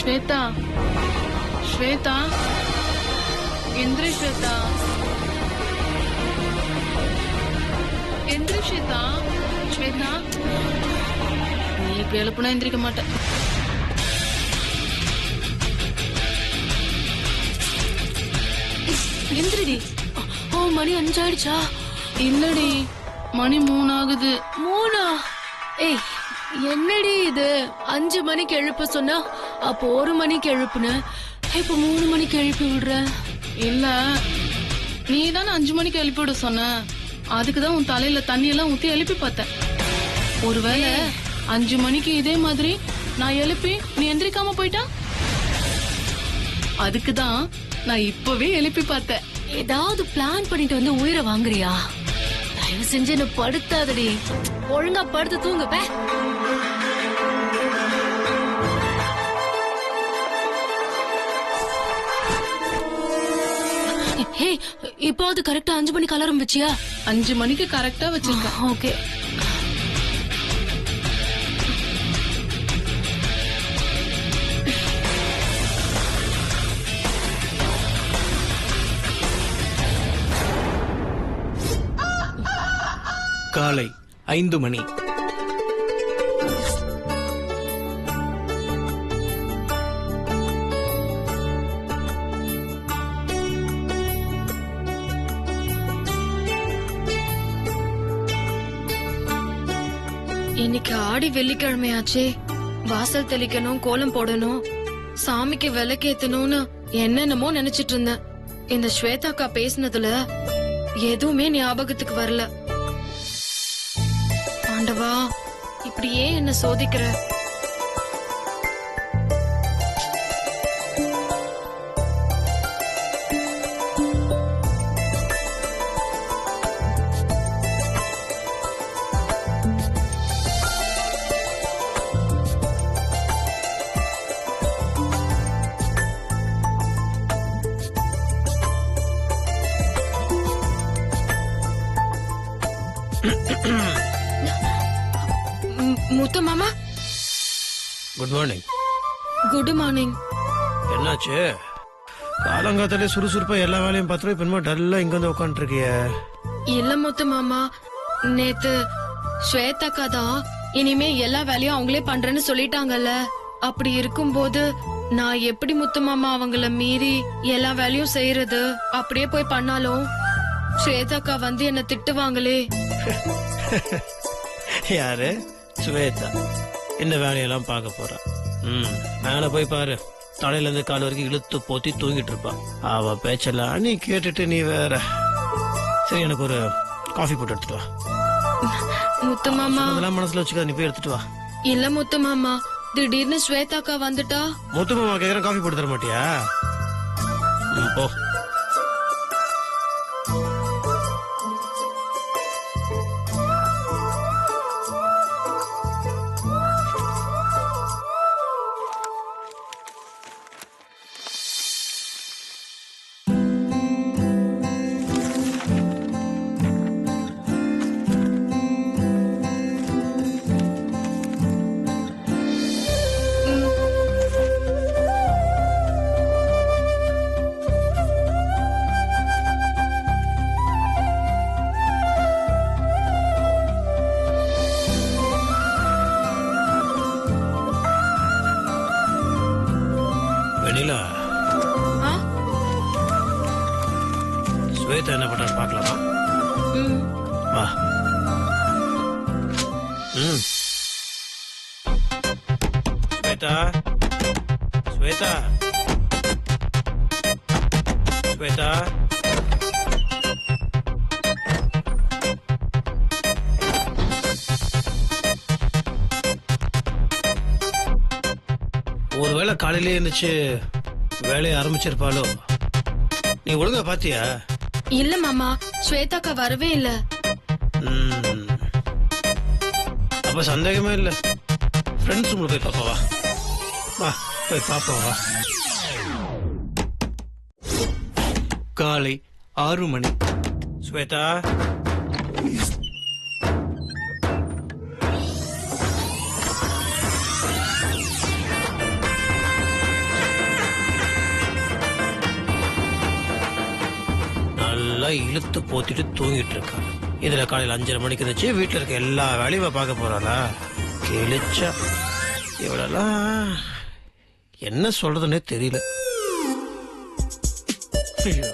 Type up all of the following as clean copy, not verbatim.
ஸ்வேதா, ஸ்வேதா, எந்திரி ஸ்வேதா, எந்திரி ஸ்வேதா, ஸ்வேதா. நீ இப்படி எழுப்புனா எந்திரிக்க மாட்டேன். எந்திரிடி. ஓ, மணி 5 ஆயிடுச்சா? இல்லடி, மணி 3 ஆகுது. 3? ஏய், என்னடி இது? 5 மணிக்கு எழுப்ப சொன்னா அப்போ 1 மணிக்கு எழுப்புன, இப்ப 3 மணிக்கு எழுப்பி விடுற. இல்ல, நீ தானே 5 மணிக்கு எழுப்பி விட சொன்ன. அதுக்குதான் உன் தலையில தண்ணி எல்லாம் ஊத்தி எழுப்பி பார்த்தேன். ஒருவேளை 5 மணிக்கு இதே மாதிரி நான் எழுப்பி நீ எந்திரிக்காம போயிட்டா, அதுக்குதான் நான் இப்பவே எழுப்பி பார்த்தேன். ஏதாவது பிளான் பண்ணிட்டு வந்து உயிரை வாங்குறியா? தயவு செஞ்சு என்ன படுத்தாதடி. ஒழுங்கா படுத்து தூங்குப்ப. இப்போது கரெக்டா 5 மணிக்கு அலாரம் வச்சியா? 5 மணிக்கு கரெக்டா வச்சிருக்க. ஓகே. காலை 5 மணி. இன்னைக்கு ஆடி வெள்ளிக்கிழமையாச்சே. வாசல் தெளிக்கணும், கோலம் போடணும், சாமிக்கு விளக்கேத்தணும்னு என்னென்னமோ நினைச்சிட்டு இருந்தேன். இந்த ஸ்வேதாக்கா பேசினதுல எதுவுமே ஞாபகத்துக்கு வரல. ஆண்டவா, இப்படியே என்ன சோதிக்கிற? முத்து மாமா, குட் மார்னிங். Good morning. என்னாச்சு? காலங்காத்தாலே சுறுசுறுப்பா எல்லா வேலையும் பார்த்துட்டு இப்ப என்னமோ டல்லா இங்க வந்து உட்காந்துட்டு இருக்கிய? இல்ல முத்து மாமா, நேத்து ஸ்வேதாக்கா தான் இனிமே எல்லா வேலையும் அவங்களே பண்றேன்னு சொல்லிட்டாங்கல்ல. அப்படி இருக்கும்போது நான் எப்படி முத்து மாமா அவங்கள மீறி எல்லா வேலையும் செய்யறது? அப்படியே போய் பண்ணாலும் ஸ்வேதாக்கா வந்து என்ன திட்டுவாங்களே. யாரு? ஸ்வேதா இந்த வேலையெல்லாம் பார்க்க போறா. மேல போய் பாரு, தலையில இருந்து கால் வரைக்கும் இழுத்து போத்தி தூங்கிட்டு இருப்பா. அவ பேச்செல்லாம் நீ கேட்டுட்டு நீ வேற. சரி, எனக்கு ஒரு காஃபி போட்டு எடுத்துட்டு வா. முத்து மாமா, அதெல்லாம் மனசுல வச்சுக்க, நீ போய் எடுத்துட்டு வா. இல்ல முத்து மாமா, திடீர்னு ஸ்வேதாக்கா வந்துட்டா? முத்து மாமா கேக்குற காஃபி போட்டு தர மாட்டியா? போ. ஸ்வேதா என்ன பண்றான்னு பார்க்கலாமா? வா. ஸ்வேதா, ஸ்வேதா, ஸ்வேதா. ஒருவேளை காலையிலே இருந்துச்சு வேலையை ஆரம்பிச்சிருப்பாளோ? நீ ஒழுங்கா பாத்தியா? இல்ல மாமா, ஸ்வேதாக்கா வரவே இல்ல. அப்ப சந்தேகமே இல்ல. ஃப்ரெண்ட்ஸ் ரூம்ல போய் பாப்பா. வா வா, போய் பாப்பா வா. காலை 6 மணி. ஸ்வேதா, இழுத்து போத்திட்டு தூங்கிட்டு இருக்கா. இதுல காலையில 5:30 மணிக்கு இருந்துச்சு. வீட்டுல இருக்க எல்லா வேலையும் பார்க்க போறாளா? கிழிச்சா. இவளெல்லாம் என்ன சொல்றதுன்னே தெரியல. ஐயோ.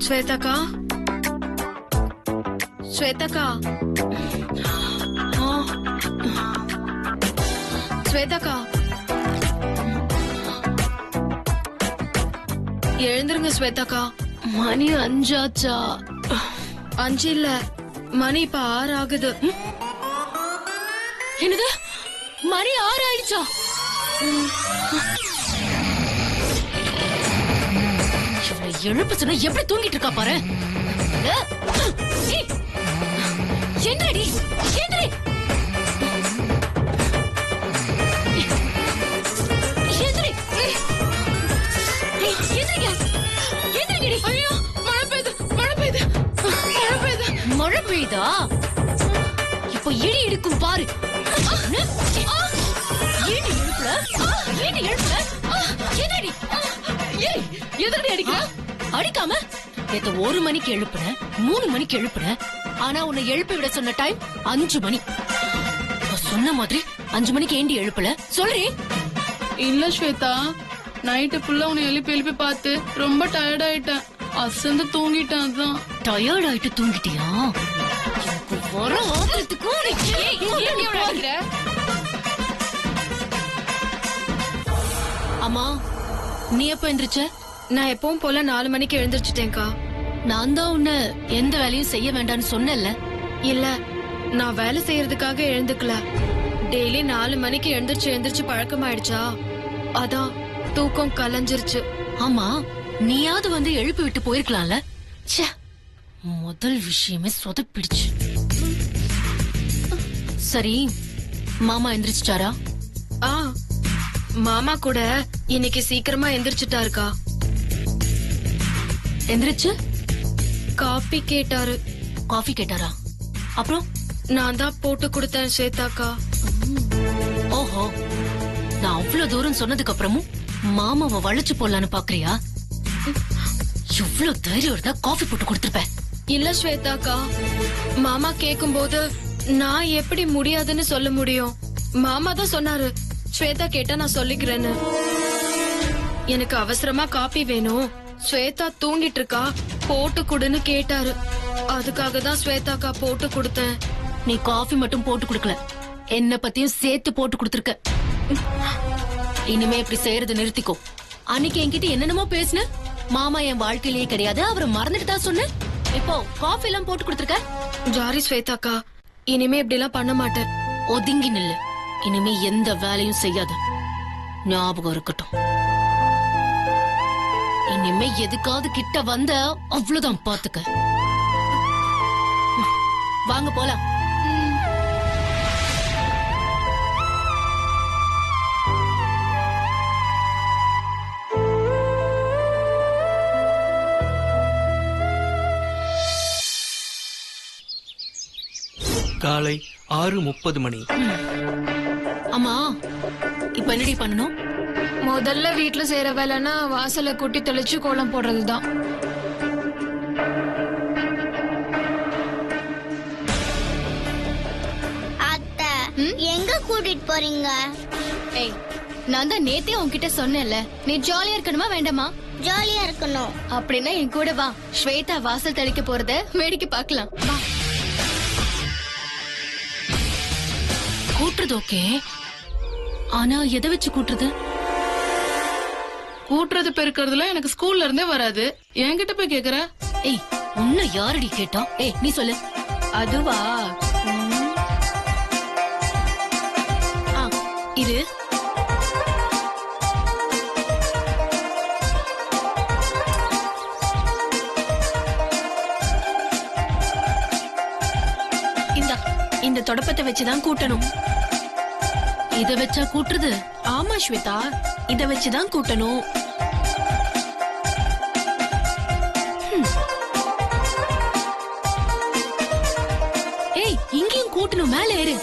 ஸ்வேதாக்கா, ஸ்வேதாக்கா, ஸ்வேதாக்கா, எழுந்திருங்க ஸ்வேதாக்கா. மணி 5 ஆச்சா? 5 இல்ல, மணி இப்ப 6 ஆகுது. என்னது, மணி 6 ஆயிடுச்சா? எழுப்பு சொன்னா எப்படி தூங்கிட்டு இருக்கா பாரு. எந்திரடி, எந்திரி, எந்திரி, எந்திரிங்க, எந்திரிங்கடி. ஐயோ, மழை பெய்யுது, மழை பெய்யுது, மழை பெய்யுது. மழை பெய்யுதா? இப்ப இடி இடிக்கும் பாரு. ஏண்டி எழுப்புல, ஏண்டி எழுப்புல, எந்திரடி. எதிரடி அடிக்கிற? அடிக்காம நேத்து 1 மணிக்கு எழுப்புன, 3 மணிக்கு எழுப்புன. ஆனா உன்னை எழுப்பி விட சொன்ன டைம் 5 மணி. சொன்ன மாதிரி 5 மணிக்கு ஏண்டி எழுப்பல சொல்றி? இல்ல ஸ்வேதா, நைட்டு ஃபுல்லா உன்னை எழுப்பி எழுப்பி பார்த்து ரொம்ப டயர்ட் ஆயிட்டேன். அசந்து தூங்கிட்டேன். அதான். டயர்ட் ஆயிட்டு தூங்கிட்டியா? எனக்கு வர ஆத்திரத்துக்கும் அம்மா, நீ எப்ப எந்திரிச்ச? நான் எப்பவும் போல 4 மணிக்கு எழுந்திருச்சுட்டேன்க்கா. நான் தான் உன்னை எந்த வேலையும் செய்ய வேண்டாம்னு சொன்னேன்ல. இல்ல, நான் வேலை செய்யறதுக்காக எழுந்துக்கல. டெய்லி 4 மணிக்கு எழுந்திருச்சு பழக்கமாயிடுச்சா, அதான் தூக்கம் கலைஞ்சிருச்சு. ஆமா, நீயாவது வந்து எழுப்பி விட்டு போயிருக்கலாம்ல. ச்சே, முதல் விஷயமே சொதப்பிடுச்சு. சரி, மாமா எந்திரிச்சிட்டாரா? ஆ, மாமா கூட இன்னைக்கு சீக்கிரமா எந்திரிச்சிட்டாருக்கா. எந்திரிச்சு காபி கேட்டாரு. காஃபி கேட்டாரா? அப்புறம் நான் தான் போட்டு கொடுத்தேன் ஸ்வேதாக்கா. ஓஹோ, நான் அவ்வளவு தூரம் சொன்னதுக்கு அப்புறமும் மாமாவை வளைச்சு போடலான்னு பாக்குறியா? எவ்வளவு தைரியம் இருந்தா காஃபி போட்டு கொடுத்திருப்பேன். இல்ல ஸ்வேதாக்கா, மாமா கேக்கும்போது நான் எப்படி முடியாதுன்னு சொல்ல முடியும்? மாமா தான் சொன்னாரு, ஸ்வேதா கேட்டா நான் சொல்லிக்கிறேன்னு. எனக்கு அவசரமா காபி வேணும், ஸ்வேதா தூங்கிட்டு இருக்கா, போட்டு கொடுன்னு கேட்டாரு. அதுக்காக தான் ஸ்வேதாக்கா போட்டு கொடுத்தேன். நீ காஃபி மட்டும் போட்டு கொடுக்கல, என்ன பத்தியும் சேர்த்து போட்டு கொடுத்திருக்க. இனிமே இப்படி செய்யறது நிறுத்திக்கோ. அன்னைக்கு என்கிட்ட என்னென்னமோ பேசுன. மாமா என் வாழ்க்கையிலேயே கிடையாது, அவரை மறந்துட்டு தான் சொன்ன. இப்போ காஃபி எல்லாம் போட்டு கொடுத்திருக்க. ஜாரி ஸ்வேதாக்கா, இனிமே இப்படி எல்லாம் பண்ண மாட்டேன். ஒதுங்கி நில்லு. இனிமே எந்த வேலையும் செய்யாத, ஞாபகம் இருக்கட்டும். இனிமே எதுக்காவது கிட்ட வந்த அவ்வளவுதான், பாத்துக்க. வாங்க போலாம். காலை 6:30 மணி. அம்மா, இப்ப என்னடி பண்ணணும்? முதல்ல வீட்டுல செய்யற வேலைன்னா வாசலை கூட்டி தெளிச்சு கோலம் போடுறதுதான். அத்தை, எங்க கூட்டிட்டு போறீங்க? ஏய், நான் தான் நேத்தே உன்கிட்ட சொன்னேன்ல, நீ ஜாலியா இருக்கணுமா வேண்டாமா? ஜாலியா இருக்கணும். அப்படின்னா என் கூட வா. ஸ்வேதா வாசல் தெளிக்க போறத வேடிக்கை பார்க்கலாம். வா. கூட்டுறது ஓகே, ஆனா எதை வச்சு கூட்டுறது? கூட்டுறது பெருக்கிறதுல எனக்கு ஸ்கூல்ல இருந்தே வராது. என்கிட்ட போய் கேக்குற? ஏய், உன்ன யாரடி கேட்டா? ஏய், நீ சொல்லு. அதுவா? இரு. இந்த தொடப்பத்தை வச்சுதான் கூட்டணும். இத வச்சா கூட்டுறது? ஆமா ஸ்வேதா, இத வச்சுதான் கூட்டணும். மேல ஏறு.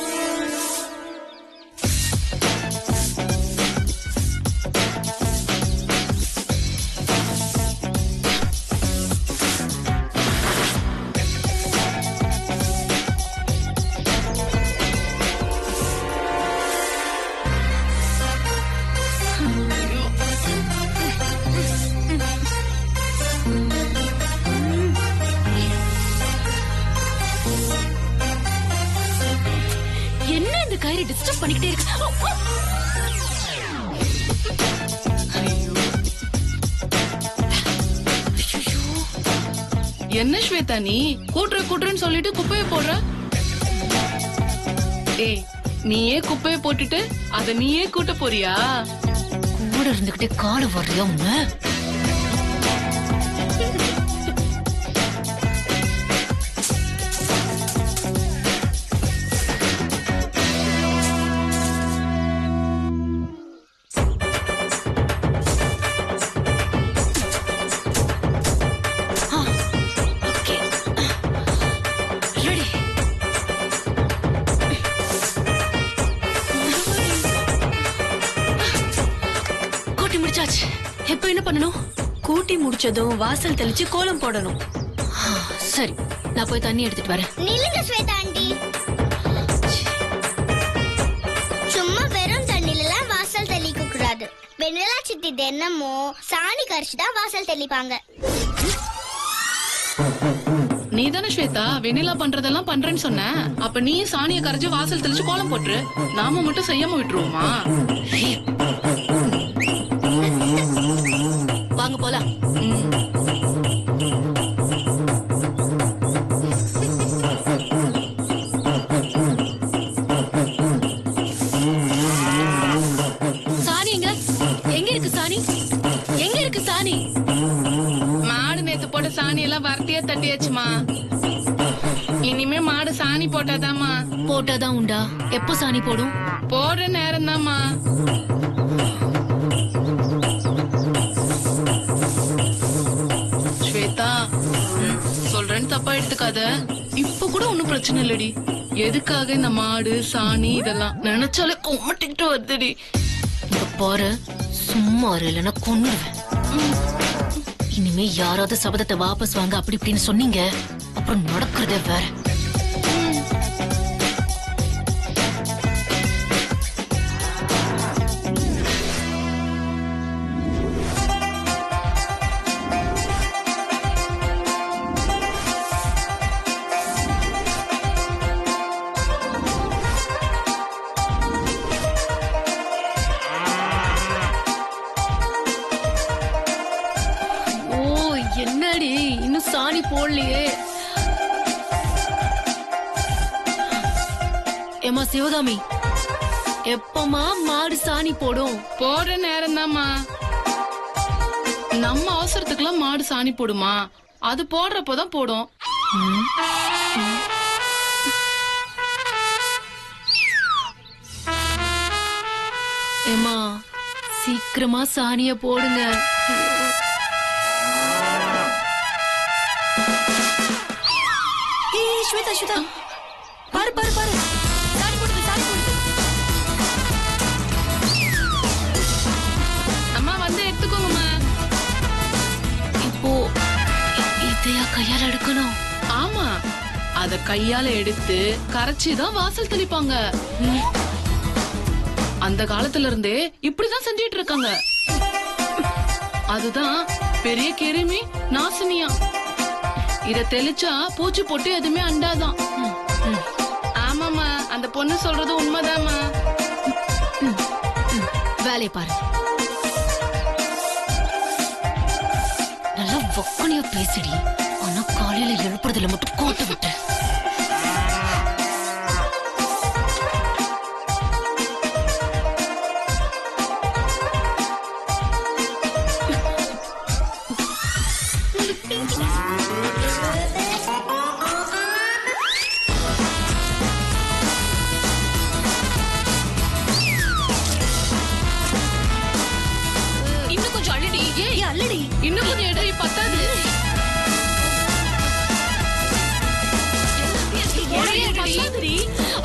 என்ன இந்த கயிறு டிஸ்டர்ப் பண்ணிக்கிட்டே இருக்கு? என்ன ஸ்வேதா நீ கூட்டுறன்னு சொல்லிட்டு குப்பையை போடுற? ஏய், நீயே குப்பையை போட்டுட்டு அத நீயே கூட்ட போறியா? கூட இருந்துகிட்டே கால வர்றியா உன்ன? இப்ப என்ன பண்ணணும்? கூட்டி முடிச்சதும் வாசல் தெளிச்சு கோலம் போடணும். சரி, நான் போய் தண்ணி எடுத்துட்டு வரேன். நில்லுங்க ஸ்வேதா ஆண்டி. சும்மா வெறும் தண்ணில வாசல் தெளிக்க கூடாது. வெண்ணிலா சித்தி தினமும் சாணி கரைச்சுதான் வாசல் தெளிப்பாங்க. நீ தானே ஸ்வேதா வெண்ணிலா பண்றதெல்லாம் பண்றேன்னு சொன்ன. அப்ப நீ சாணியை கரைச்சு வாசல் தெளிச்சு கோலம் போட்டுரு. நாம மட்டும் செய்யாம விட்டுருவோமா? வாங்க போலாம். சாணி எங்க இருக்கு? சாணி எங்க இருக்கு? சாணி மாடு நேத்து போட்ட சாணி எல்லாம் வரட்டியா தட்டியாச்சுமா. இனிமே மாடு சாணி போட்டாதாமா. போட்டாதான் உண்டா? எப்போ சாணி போடும்? போடுற நேரம் தாமா. ஸ்வேதா, சொல்றேன்னு தப்பா எடுத்துக்காத. இப்ப கூட ஒண்ணும் பிரச்சனை இல்லடி. எதுக்காக இந்த மாடு சாணி இதெல்லாம் நினைச்சாலே கொமட்டிக்கிட்டு வருதுடி. இங்க பாரு, சும்மா இல்லைன்னா கொன்னுடுவேன். இனிமே யாராவது சபதத்தை வாபஸ் வாங்க அப்படி இப்படின்னு சொன்னீங்க, அப்புறம் நடக்கிறதே வேற. என்னடி இன்னும் சாணி போடலையே? ஏமா சிவகாமி, எப்பமா மாடு சாணி போடும்? போடுற நேரம் தாமா. நம்ம அவசரத்துக்குலாம் மாடு சாணி போடுமா? அது போடுறப்பதான் போடும். ஏமா சீக்கிரமா சாணிய போடுங்க. ஸ்வேதா ஸ்வேதா, பாரு பாரு பாரு, சாணி போடுது, சாணி போடுது. அம்மா வந்து எடுத்துக்கோங்கம்மா. இப்போ இதையா கையால எடுக்கணும்? ஆமா, அத கையால எடுத்து கரைச்சிதான் வாசல் தெளிப்பாங்க. அந்த காலத்துல இருந்தே இப்படிதான் செஞ்சிட்டு இருக்காங்க. அதுதான் பெரிய கிருமி நாசினியா. இத தெளிச்சா பூச்சி போட்டு எதுவுமே அண்டாதான். ஆமாமா, அந்த பொண்ணு சொல்றது உண்மைதாமா. வேலையை பாரு. நல்லா வக்கனியா பேசிடி. ஆனா காலையில எழுப்புறதுல மட்டும் கோட்டை விட்டு. இன்னும் கொஞ்சம் அள்ளடி. ஏய் அள்ளடி, இன்னும் கொஞ்சம் இடை பத்தாது.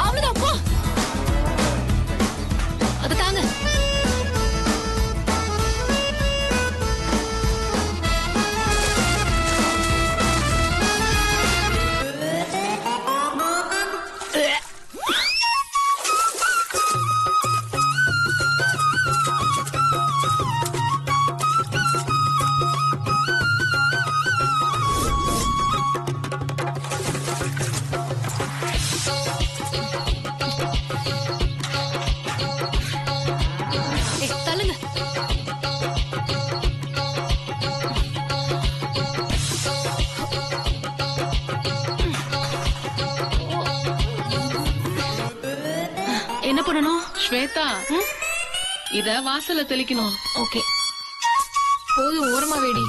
அவ்வளவுதான். பண்ணணும்? ஸ்வேதா இத வாசல்ல தெளிக்கணும். ஓகே. போதும், ஓரமா வேடி.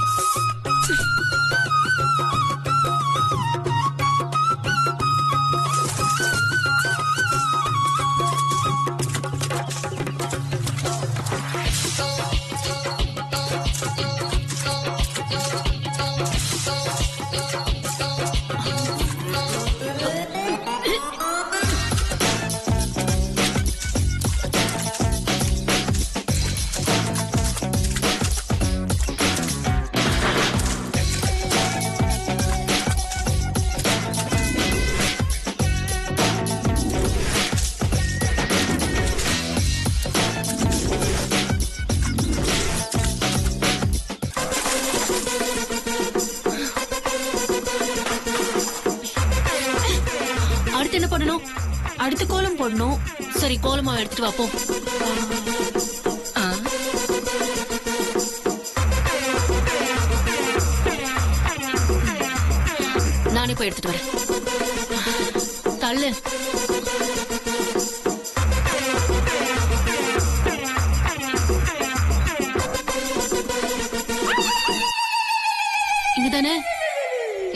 அடுத்து என்ன பண்ணணும்? அடுத்து கோலம் போடணும். சரி, கோலமா எடுத்துட்டு வா போ. ஆ, நானே போய் எடுத்துட்டு வரேன். தள்ளு. இங்கதானே?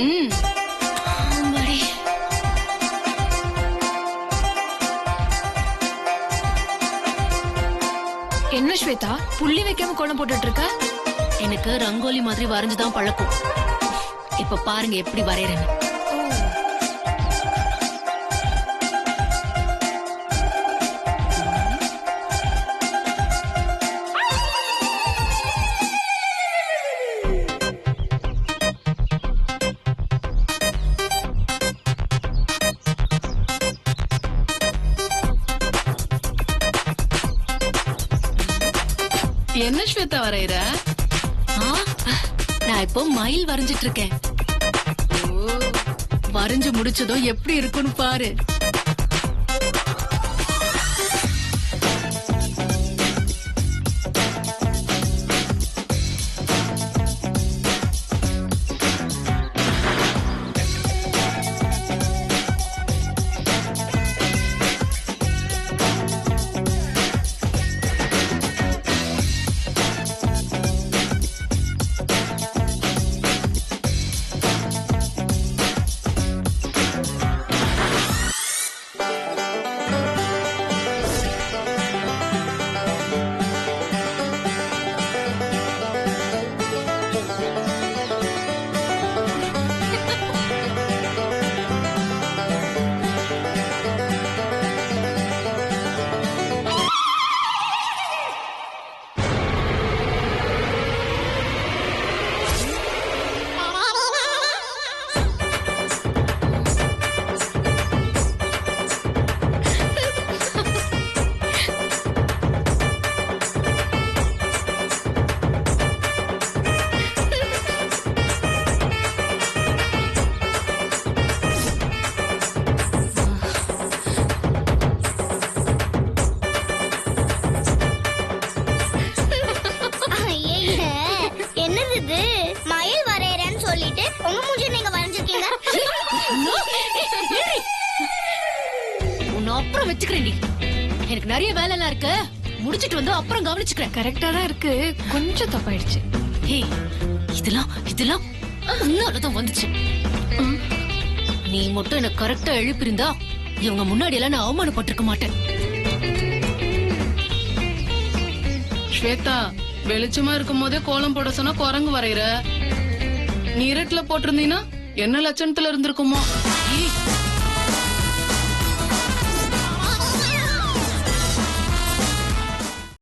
ம். ஆமாடி. என்ன ஸ்வேதா, புள்ளி வைக்காம கோலம் போட்டுட்டு இருக்க? எனக்கு ரங்கோலி மாதிரி வரைஞ்சுதான் பழக்கம். இப்ப பாருங்க எப்படி வரையறேன்னு. என்ன ஸ்வேதா வரையற? ஆ, நான் இப்போ மயில் வரைஞ்சிட்டு இருக்கேன். வரைஞ்சு முடிச்சதும் எப்படி இருக்குன்னு பாரு. அப்புறம் வச்சுக்கிறேன். எனக்கு நிறைய வேலை எல்லாம் இருக்கு, முடிச்சிட்டு வந்து அப்புறம் கவனிச்சுக்கிறேன். கரெக்டா தான் இருக்கு, கொஞ்சம் தப்பாயிடுச்சு. ஏய், இதெல்லாம் உன்னாலதான் வந்துச்சு. நீ மட்டும் எனக்கு கரெக்டா எழுப்பிருந்தா இவங்க முன்னாடி எல்லாம் நான் அவமானப்பட்டிருக்க மாட்டேன். ஸ்வேதா, வெளிச்சமா இருக்கும் போதே கோலம் போட சொன்னா குரங்கு வரைகிற. நீ இருட்டுல போட்டிருந்தீங்கன்னா என்ன லட்சணத்துல இருந்திருக்குமோ? ஏய்,